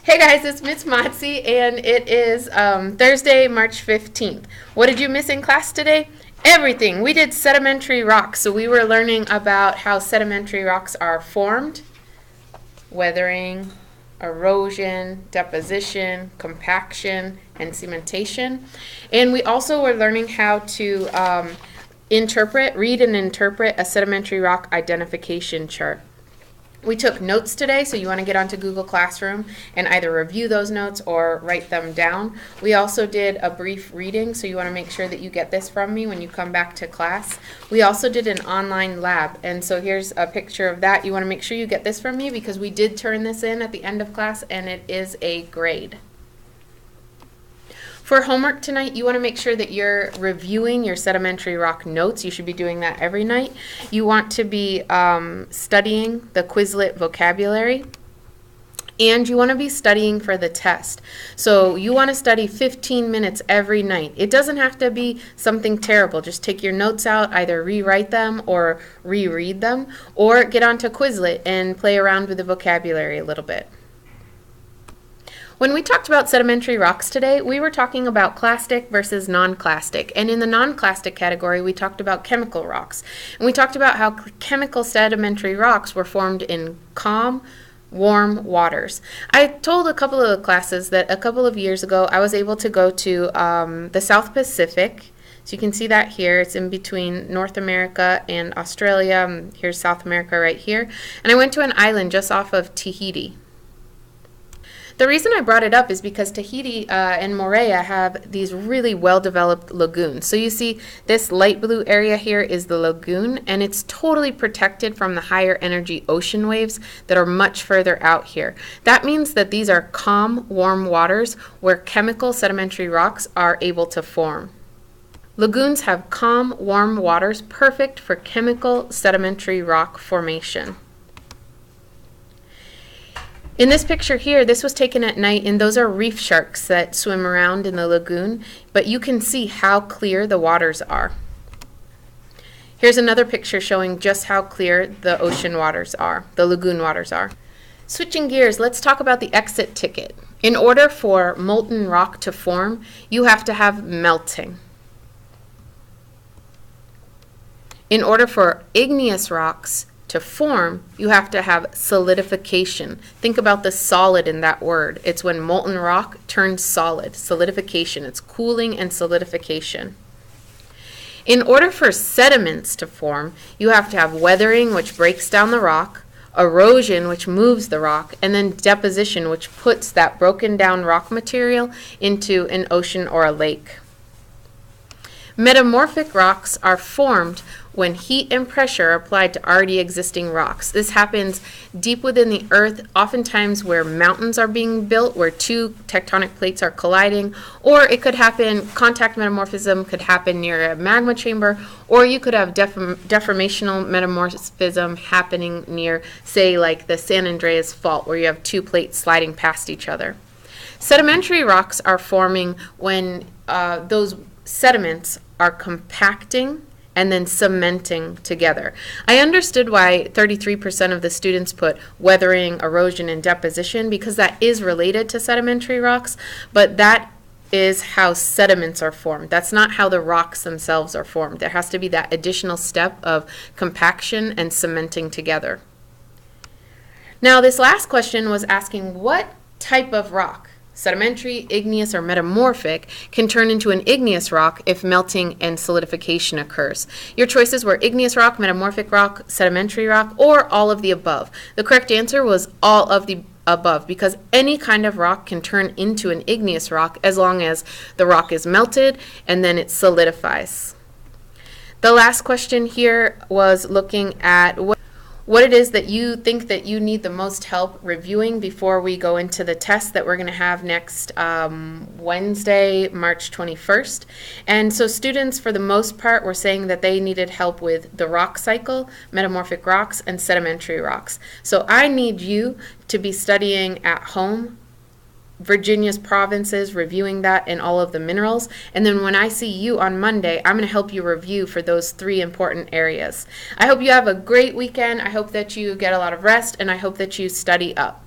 Hey guys, it's Miss Motzi, and it is Thursday, March 15th. What did you miss in class today? Everything. We did sedimentary rocks, so we were learning about how sedimentary rocks are formed, weathering, erosion, deposition, compaction, and cementation. And we also were learning how to read and interpret a sedimentary rock identification chart. We took notes today, so you want to get onto Google Classroom and either review those notes or write them down. We also did a brief reading, so you want to make sure that you get this from me when you come back to class. We also did an online lab, and so here's a picture of that. You want to make sure you get this from me because we did turn this in at the end of class, and it is a grade. For homework tonight, you want to make sure that you're reviewing your sedimentary rock notes. You should be doing that every night. You want to be studying the Quizlet vocabulary, and you want to be studying for the test. So you want to study 15 minutes every night. It doesn't have to be something terrible. Just take your notes out, either rewrite them or reread them, or get onto Quizlet and play around with the vocabulary a little bit. When we talked about sedimentary rocks today, we were talking about clastic versus non-clastic. And in the non-clastic category, we talked about chemical rocks. And we talked about how chemical sedimentary rocks were formed in calm, warm waters. I told a couple of the classes that a couple of years ago, I was able to go to the South Pacific. So you can see that here. It's in between North America and Australia. Here's South America right here. And I went to an island just off of Tahiti. The reason I brought it up is because Tahiti and Moorea have these really well-developed lagoons. So you see this light blue area here is the lagoon, and it's totally protected from the higher energy ocean waves that are much further out here. That means that these are calm, warm waters where chemical sedimentary rocks are able to form. Lagoons have calm, warm waters perfect for chemical sedimentary rock formation. In this picture here, this was taken at night, and those are reef sharks that swim around in the lagoon, but you can see how clear the waters are. Here's another picture showing just how clear the ocean waters are, the lagoon waters are. Switching gears, let's talk about the exit ticket. In order for molten rock to form, you have to have melting. In order for igneous rocks to form, you have to have solidification. Think about the solid in that word. It's when molten rock turns solid. Solidification. It's cooling and solidification. In order for sediments to form, you have to have weathering, which breaks down the rock, erosion, which moves the rock, and then deposition, which puts that broken down rock material into an ocean or a lake. Metamorphic rocks are formed when heat and pressure are applied to already existing rocks. This happens deep within the earth, oftentimes where mountains are being built, where two tectonic plates are colliding, or it could happen, contact metamorphism could happen near a magma chamber, or you could have deformational metamorphism happening near, say, like the San Andreas Fault, where you have two plates sliding past each other. Sedimentary rocks are forming when those sediments are compacting and then cementing together. I understood why 33% of the students put weathering, erosion, and deposition, because that is related to sedimentary rocks, but that is how sediments are formed. That's not how the rocks themselves are formed. There has to be that additional step of compaction and cementing together. Now, this last question was asking what type of rock, sedimentary, igneous, or metamorphic, can turn into an igneous rock if melting and solidification occurs. Your choices were igneous rock, metamorphic rock, sedimentary rock, or all of the above. The correct answer was all of the above, because any kind of rock can turn into an igneous rock as long as the rock is melted and then it solidifies. The last question here was looking at what it is that you think that you need the most help reviewing before we go into the test that we're going to have next Wednesday, March 21st. And so students, for the most part, were saying that they needed help with the rock cycle, metamorphic rocks, and sedimentary rocks. So I need you to be studying at home Virginia's provinces, reviewing that and all of the minerals. And then when I see you on Monday, I'm going to help you review for those 3 important areas. I hope you have a great weekend. I hope that you get a lot of rest, and I hope that you study up.